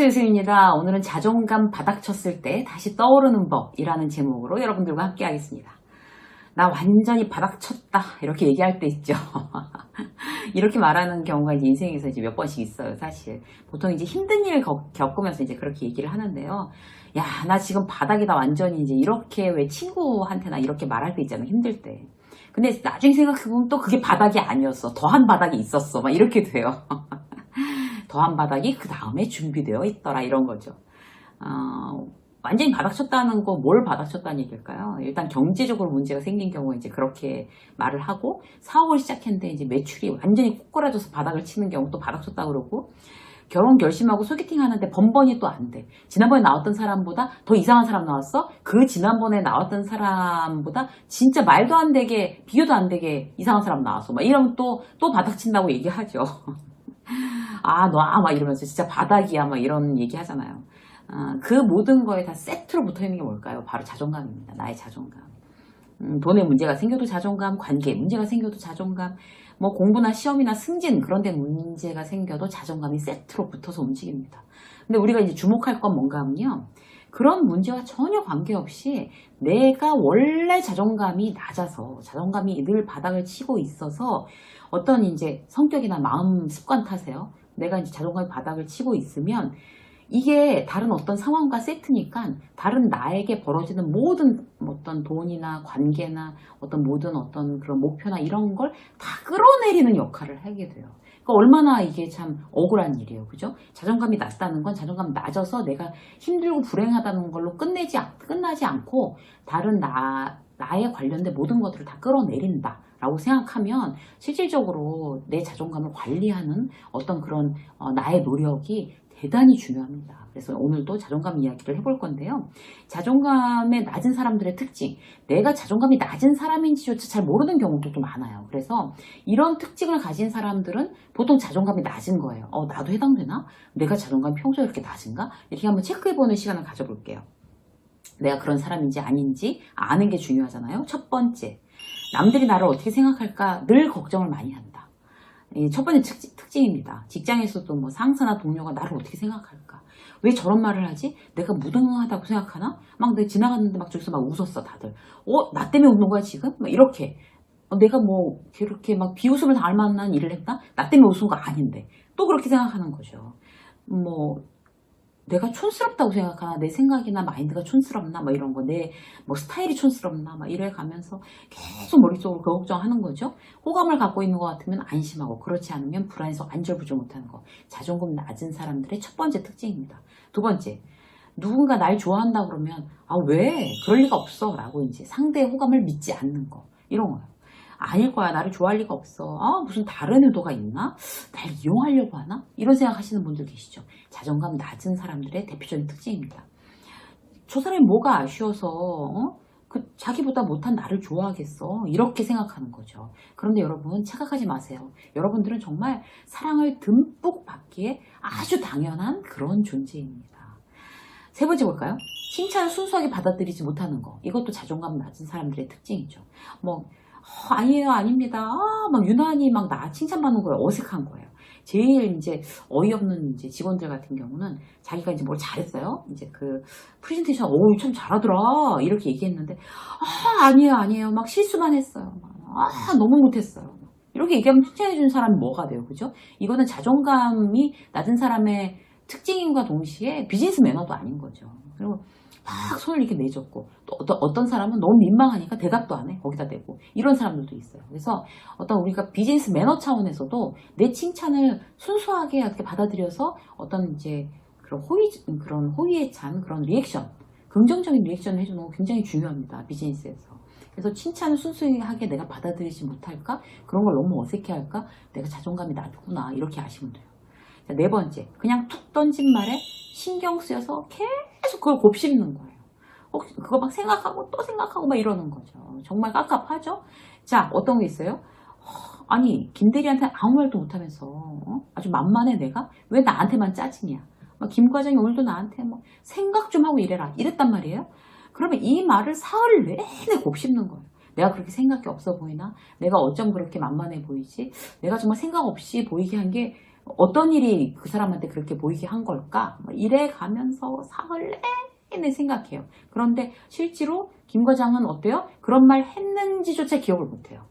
안녕하세요, 유수입니다. 오늘은 자존감 바닥쳤을 때 다시 떠오르는 법이라는 제목으로 여러분들과 함께 하겠습니다. 나 완전히 바닥쳤다 이렇게 얘기할 때 있죠. 이렇게 말하는 경우가 이제 인생에서 이제 몇 번씩 있어요, 사실. 보통 이제 힘든 일을 겪으면서 이제 그렇게 얘기를 하는데요. 야, 나 지금 바닥이다 완전히 이제 이렇게 왜 친구한테나 이렇게 말할 때 있잖아요, 힘들 때. 근데 나중에 생각해보면 또 그게 바닥이 아니었어. 더한 바닥이 있었어. 막 이렇게 돼요. 더한 바닥이 그 다음에 준비되어 있더라 이런 거죠. 완전히 바닥쳤다는 거 뭘 바닥쳤다는 얘기일까요? 일단 경제적으로 문제가 생긴 경우에 이제 그렇게 말을 하고 사업을 시작했는데 이제 매출이 완전히 꼬꾸라져서 바닥을 치는 경우 또 바닥쳤다 그러고 결혼 결심하고 소개팅 하는데 번번이 또 안 돼. 지난번에 나왔던 사람보다 더 이상한 사람 나왔어? 그 지난번에 나왔던 사람보다 진짜 말도 안 되게 비교도 안 되게 이상한 사람 나왔어. 막 이러면 또 바닥친다고 얘기하죠. 막 이러면서 진짜 바닥이야, 막 이런 얘기 하잖아요. 그 모든 거에 다 세트로 붙어 있는 게 뭘까요? 바로 자존감입니다. 나의 자존감. 돈에 문제가 생겨도 자존감, 관계에 문제가 생겨도 자존감, 뭐 공부나 시험이나 승진 그런 데 문제가 생겨도 자존감이 세트로 붙어서 움직입니다. 근데 우리가 이제 주목할 건 뭔가 하면요. 그런 문제와 전혀 관계없이 내가 원래 자존감이 낮아서 자존감이 늘 바닥을 치고 있어서 어떤 이제 성격이나 마음 습관 탓에요. 내가 이제 자존감이 바닥을 치고 있으면 이게 다른 어떤 상황과 세트니까 다른 나에게 벌어지는 모든 어떤 돈이나 관계나 어떤 모든 어떤 그런 목표나 이런 걸 다 끌어내리는 역할을 하게 돼요. 그러니까 얼마나 이게 참 억울한 일이에요. 그죠? 자존감이 낮다는 건 자존감이 낮아서 내가 힘들고 불행하다는 걸로 끝나지 않고 다른 나에 관련된 모든 것들을 다 끌어내린다. 라고 생각하면 실질적으로 내 자존감을 관리하는 어떤 그런 나의 노력이 대단히 중요합니다. 그래서 오늘도 자존감 이야기를 해볼 건데요. 자존감의 낮은 사람들의 특징, 내가 자존감이 낮은 사람인지조차 잘 모르는 경우도 좀 많아요. 그래서 이런 특징을 가진 사람들은 보통 자존감이 낮은 거예요. 나도 해당되나? 내가 자존감이 평소에 그렇게 낮은가? 이렇게 한번 체크해보는 시간을 가져볼게요. 내가 그런 사람인지 아닌지 아는 게 중요하잖아요. 첫 번째, 남들이 나를 어떻게 생각할까 늘 걱정을 많이 한다. 첫 번째 특징입니다. 직장에서도 뭐 상사나 동료가 나를 어떻게 생각할까? 왜 저런 말을 하지? 내가 무능하다고 생각하나? 막 내가 지나갔는데 막 저기서 막 웃었어, 다들. 나 때문에 웃는 거야, 지금? 막 이렇게. 내가 뭐, 그렇게 막 비웃음을 당할 만한 일을 했나? 나 때문에 웃은 거 아닌데. 또 그렇게 생각하는 거죠. 내가 촌스럽다고 생각하나? 내 생각이나 마인드가 촌스럽나? 막 이런 거. 내 뭐 스타일이 촌스럽나? 막 이래 가면서 계속 머릿속으로 그 걱정하는 거죠. 호감을 갖고 있는 것 같으면 안심하고 그렇지 않으면 불안해서 안절부절 못하는 거. 자존감 낮은 사람들의 첫 번째 특징입니다. 두 번째, 누군가 날 좋아한다 그러면 왜? 그럴 리가 없어. 라고 이제 상대의 호감을 믿지 않는 거. 이런 거예요. 아닐 거야. 나를 좋아할 리가 없어. 무슨 다른 의도가 있나? 날 이용하려고 하나? 이런 생각하시는 분들 계시죠. 자존감 낮은 사람들의 대표적인 특징입니다. 저 사람이 뭐가 아쉬워서 자기보다 못한 나를 좋아하겠어. 이렇게 생각하는 거죠. 그런데 여러분 착각하지 마세요. 여러분들은 정말 사랑을 듬뿍 받기에 아주 당연한 그런 존재입니다. 세 번째 볼까요? 칭찬을 순수하게 받아들이지 못하는 거. 이것도 자존감 낮은 사람들의 특징이죠. 아니에요, 아닙니다. 막 유난히 막 나 칭찬받는 거에 어색한 거예요. 제일 이제 어이없는 이제 직원들 같은 경우는 자기가 이제 뭘 잘했어요. 이제 그 프레젠테이션, 참 잘하더라. 이렇게 얘기했는데, 아니에요. 막 실수만 했어요. 너무 못했어요. 이렇게 얘기하면 칭찬해주는 사람이 뭐가 돼요? 그죠? 이거는 자존감이 낮은 사람의 특징인과 동시에 비즈니스 매너도 아닌 거죠. 그리고 막 손을 이렇게 내젓고 또 어떤 사람은 너무 민망하니까 대답도 안 해. 거기다 대고 이런 사람들도 있어요. 그래서 어떤 우리가 비즈니스 매너 차원에서도 내 칭찬을 순수하게 이렇게 받아들여서 어떤 이제 그런 호의에 찬 그런 리액션, 긍정적인 리액션을 해주는 거 굉장히 중요합니다. 비즈니스에서. 그래서 칭찬을 순수하게 내가 받아들이지 못할까? 그런 걸 너무 어색해할까? 내가 자존감이 낮구나. 이렇게 아시면 돼요. 자, 네 번째, 그냥 툭 던진 말에 신경 쓰여서 계속 그걸 곱씹는 거예요. 그거 막 생각하고 또 생각하고 막 이러는 거죠. 정말 깝깝하죠? 자, 어떤 게 있어요? 아니, 김대리한테 아무 말도 못하면서 아주 만만해 내가? 왜 나한테만 짜증이야? 김 과장이 오늘도 나한테 생각 좀 하고 이래라. 이랬단 말이에요. 그러면 이 말을 사흘 내내 곱씹는 거예요. 내가 그렇게 생각이 없어 보이나? 내가 어쩜 그렇게 만만해 보이지? 내가 정말 생각 없이 보이게 한 게 어떤 일이 그 사람한테 그렇게 보이게 한 걸까? 뭐 이래 가면서 사흘 내내 생각해요. 그런데 실제로 김 과장은 어때요? 그런 말 했는지조차 기억을 못해요.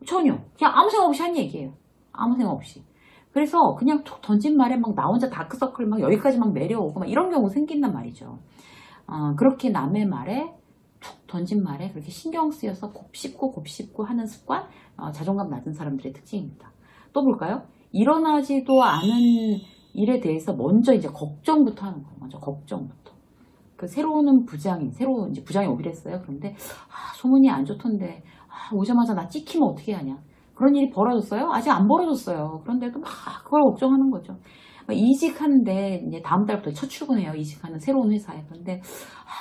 전혀. 그냥 아무 생각 없이 한 얘기예요. 아무 생각 없이. 그래서 그냥 툭 던진 말에 막 나 혼자 다크서클 막 여기까지 막 내려오고 막 이런 경우 생긴단 말이죠. 그렇게 남의 말에 툭 던진 말에 그렇게 신경 쓰여서 곱씹고 하는 습관, 자존감 낮은 사람들의 특징입니다. 또 볼까요? 일어나지도 않은 일에 대해서 먼저 이제 걱정부터 하는 거예요. 먼저 걱정부터. 그 새로 오는 새로 이제 부장이 오기로 했어요. 그런데, 소문이 안 좋던데, 오자마자 나 찍히면 어떻게 하냐. 그런 일이 벌어졌어요? 아직 안 벌어졌어요. 그런데도 막 그걸 걱정하는 거죠. 이직하는데 이제 다음 달부터 첫 출근해요. 이직하는 새로운 회사에. 그런데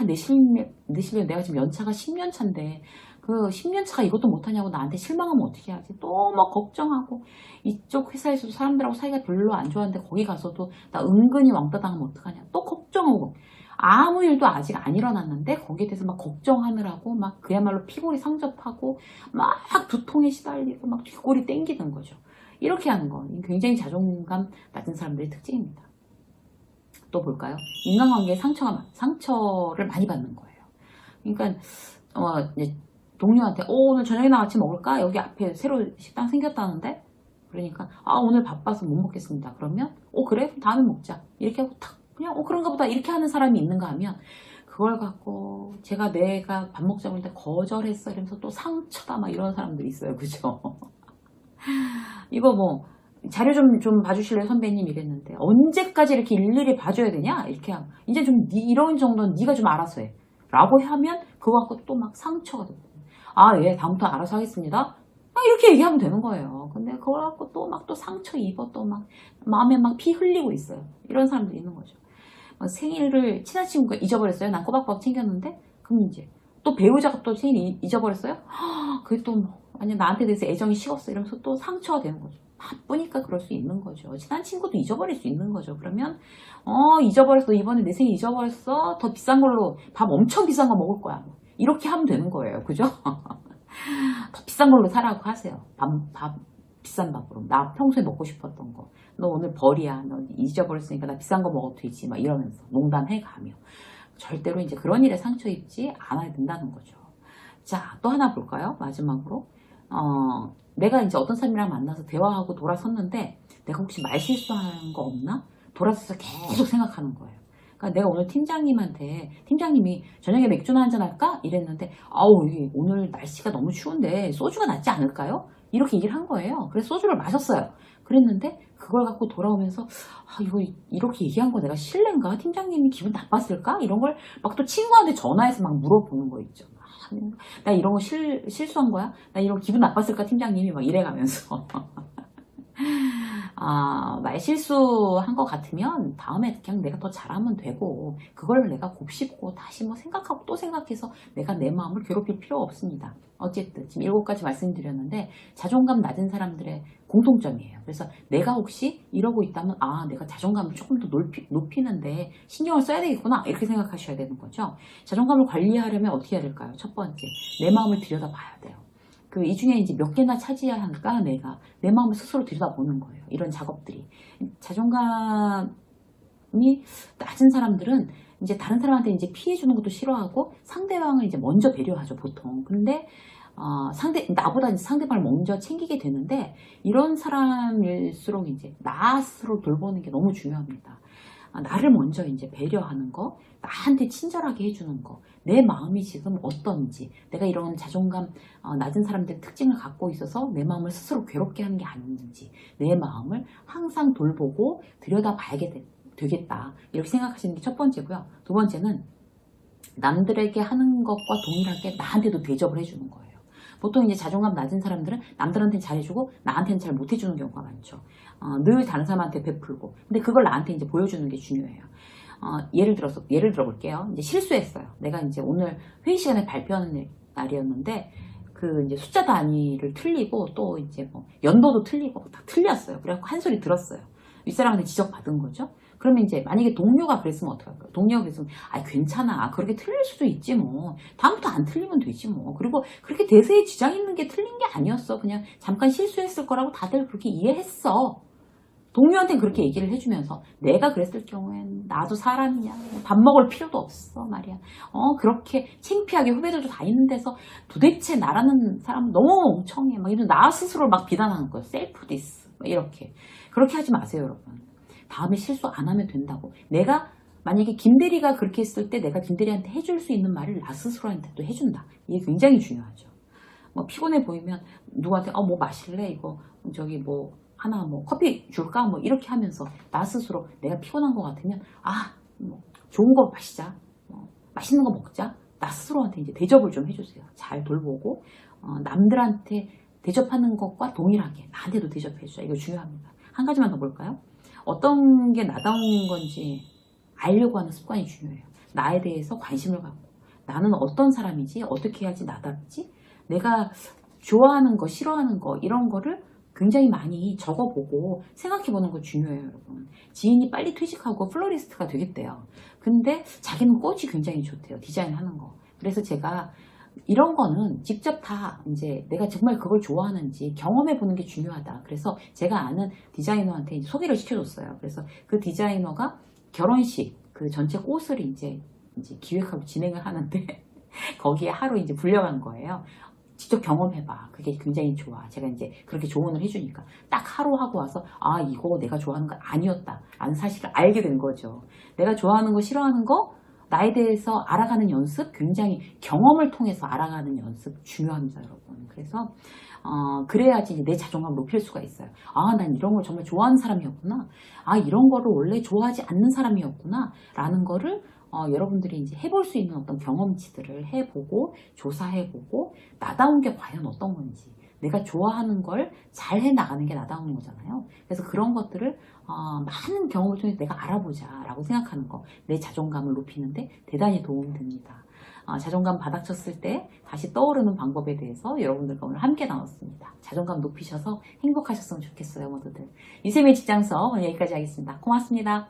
내 실력 내가 지금 연차가 10년 차인데 그 10년 차가 이것도 못하냐고 나한테 실망하면 어떻게 하지? 또 막 걱정하고 이쪽 회사에서도 사람들하고 사이가 별로 안 좋았는데 거기 가서도 나 은근히 왕따 당하면 어떡하냐? 또 걱정하고 아무 일도 아직 안 일어났는데 거기에 대해서 막 걱정하느라고 막 그야말로 피골이 상접하고 막 두통에 시달리고 막 뒷골이 땡기는 거죠. 이렇게 하는 거 굉장히 자존감 낮은 사람들의 특징입니다. 또 볼까요? 인간관계에 상처를 많이 받는 거예요. 그러니까 이제 동료한테 오늘 저녁이나 같이 먹을까? 여기 앞에 새로 식당 생겼다는데? 그러니까 오늘 바빠서 못 먹겠습니다. 그러면 그래? 다음에 먹자. 이렇게 하고 탁 그냥 그런가 보다 이렇게 하는 사람이 있는가 하면 그걸 갖고 내가 밥 먹자고 했는데 거절했어 이러면서 또 상처다 막 이런 사람들이 있어요. 그죠? 이거 뭐 자료 좀 봐주실래요 선배님 이랬는데 언제까지 이렇게 일일이 봐줘야 되냐 이렇게 하면 이제 좀 이런 정도는 네가 좀 알아서 해 라고 하면 그거 갖고 또 막 상처가 되고 예 다음부터 알아서 하겠습니다 이렇게 얘기하면 되는 거예요. 근데 그걸 갖고 또 막 또 상처 입어 또 막 마음에 막 피 흘리고 있어요. 이런 사람들이 있는 거죠. 생일을 친한 친구가 잊어버렸어요. 난 꼬박꼬박 챙겼는데 그럼 이제 또 배우자가 또 생일 잊어버렸어요. 그게 또 아니 나한테 대해서 애정이 식었어 이러면서 또 상처가 되는 거죠. 바쁘니까 그럴 수 있는 거죠. 친한 친구도 잊어버릴 수 있는 거죠. 그러면 잊어버렸어 이번에 내 생일 잊어버렸어 더 비싼 걸로 밥 엄청 비싼 거 먹을 거야 이렇게 하면 되는 거예요. 그죠? 더 비싼 걸로 사라고 하세요. 비싼 밥으로 나 평소에 먹고 싶었던 거 너 오늘 벌이야 너 잊어버렸으니까 나 비싼 거 먹어도 되지 막 이러면서 농담해가며 절대로 이제 그런 일에 상처 입지 않아야 된다는 거죠. 자, 또 하나 볼까요? 마지막으로 내가 이제 어떤 사람이랑 만나서 대화하고 돌아섰는데 내가 혹시 말 실수한 거 없나? 돌아서서 계속 생각하는 거예요. 그러니까 내가 오늘 팀장님이 저녁에 맥주나 한잔 할까? 이랬는데 이게 오늘 날씨가 너무 추운데 소주가 낫지 않을까요? 이렇게 얘기를 한 거예요. 그래서 소주를 마셨어요. 그랬는데 그걸 갖고 돌아오면서 이거 이렇게 얘기한 거 내가 실례인가? 팀장님이 기분 나빴을까? 이런 걸 막 또 친구한테 전화해서 막 물어보는 거 있죠. 나 이런 거 실수한 거야? 나 이런 거 기분 나빴을까? 팀장님이 막 이래가면서 말 실수한 것 같으면 다음에 그냥 내가 더 잘하면 되고 그걸 내가 곱씹고 다시 뭐 생각하고 또 생각해서 내가 내 마음을 괴롭힐 필요가 없습니다. 어쨌든 지금 7가지 말씀드렸는데 자존감 낮은 사람들의 공통점이에요. 그래서 내가 혹시 이러고 있다면 내가 자존감을 조금 더 높이는데 신경을 써야 되겠구나 이렇게 생각하셔야 되는 거죠. 자존감을 관리하려면 어떻게 해야 될까요? 첫 번째, 내 마음을 들여다봐야 돼요. 이 중에 이제 몇 개나 차지해야 할까? 내가 내 마음을 스스로 들여다보는 거예요. 이런 작업들이. 자존감이 낮은 사람들은 이제 다른 사람한테 이제 피해주는 것도 싫어하고 상대방을 이제 먼저 배려하죠, 보통. 근데 나보다 이제 상대방을 먼저 챙기게 되는데 이런 사람일수록 이제 나 스스로 돌보는 게 너무 중요합니다. 나를 먼저 이제 배려하는 거, 나한테 친절하게 해주는 거, 내 마음이 지금 어떤지, 내가 이런 자존감 낮은 사람들의 특징을 갖고 있어서 내 마음을 스스로 괴롭게 하는 게 아닌지, 내 마음을 항상 돌보고 들여다봐야 되겠다. 이렇게 생각하시는 게 첫 번째고요. 두 번째는 남들에게 하는 것과 동일하게 나한테도 대접을 해주는 거예요. 보통 이제 자존감 낮은 사람들은 남들한테는 잘해주고 나한테는 잘 못해주는 경우가 많죠. 늘 다른 사람한테 베풀고. 근데 그걸 나한테 이제 보여주는 게 중요해요. 예를 들어볼게요. 이제 실수했어요. 내가 이제 오늘 회의 시간에 발표하는 날이었는데, 이제 숫자 단위를 틀리고, 또 이제 뭐, 연도도 틀리고, 다 틀렸어요. 그래갖고 한 소리 들었어요. 윗사람한테 지적받은 거죠. 그러면 이제 만약에 동료가 그랬으면 어떡할까요? 동료가 그랬으면 괜찮아 그렇게 틀릴 수도 있지 뭐 다음부터 안 틀리면 되지 뭐 그리고 그렇게 대세에 지장 있는 게 틀린 게 아니었어 그냥 잠깐 실수했을 거라고 다들 그렇게 이해했어 동료한테 그렇게 얘기를 해주면서 내가 그랬을 경우엔 나도 사람이야. 밥 먹을 필요도 없어 말이야. 그렇게 창피하게 후배들도 다 있는 데서 도대체 나라는 사람은 너무 멍청해. 막 이런 나 스스로를 막 비난하는 거예요. 셀프 디스. 이렇게. 그렇게 하지 마세요, 여러분. 다음에 실수 안 하면 된다고. 내가 만약에 김대리가 그렇게 했을 때 내가 김대리한테 해줄 수 있는 말을 나 스스로한테도 해준다. 이게 굉장히 중요하죠. 뭐 피곤해 보이면 누구한테 뭐 마실래? 이거 저기 뭐 하나 뭐 커피 줄까? 뭐 이렇게 하면서 나 스스로 내가 피곤한 것 같으면 뭐 좋은 거 마시자. 맛있는 거 먹자. 나 스스로한테 이제 대접을 좀 해주세요. 잘 돌보고 남들한테 대접하는 것과 동일하게 나한테도 대접해주자. 이거 중요합니다. 한 가지만 더 볼까요? 어떤 게 나다운 건지 알려고 하는 습관이 중요해요. 나에 대해서 관심을 갖고 나는 어떤 사람이지? 어떻게 해야지 나답지? 내가 좋아하는 거, 싫어하는 거 이런 거를 굉장히 많이 적어보고 생각해보는 거 중요해요, 여러분. 지인이 빨리 퇴직하고 플로리스트가 되겠대요. 근데 자기는 꽃이 굉장히 좋대요, 디자인하는 거. 그래서 제가 이런 거는 직접 다 이제 내가 정말 그걸 좋아하는지 경험해보는 게 중요하다. 그래서 제가 아는 디자이너한테 이제 소개를 시켜줬어요. 그래서 그 디자이너가 결혼식 그 전체 꽃을 이제 기획하고 진행을 하는데 거기에 하루 이제 불려간 거예요. 직접 경험해봐. 그게 굉장히 좋아. 제가 이제 그렇게 조언을 해주니까 딱 하루 하고 와서 이거 내가 좋아하는 거 아니었다 라는 사실을 알게 된 거죠. 내가 좋아하는 거 싫어하는 거 나에 대해서 알아가는 연습, 굉장히 경험을 통해서 알아가는 연습 중요합니다, 여러분. 그래서 그래야지 내 자존감을 높일 수가 있어요. 난 이런 걸 정말 좋아하는 사람이었구나. 이런 거를 원래 좋아하지 않는 사람이었구나 라는 거를 여러분들이 이제 해볼 수 있는 어떤 경험치들을 해보고 조사해보고 나다운 게 과연 어떤 건지 내가 좋아하는 걸 잘 해나가는 게 나다운 거잖아요. 그래서 그런 것들을 많은 경험을 통해서 내가 알아보자 라고 생각하는 거 내 자존감을 높이는데 대단히 도움이 됩니다. 자존감 바닥쳤을 때 다시 떠오르는 방법에 대해서 여러분들과 오늘 함께 나눴습니다. 자존감 높이셔서 행복하셨으면 좋겠어요, 모두들. 유쌤의 직장서 오늘 여기까지 하겠습니다. 고맙습니다.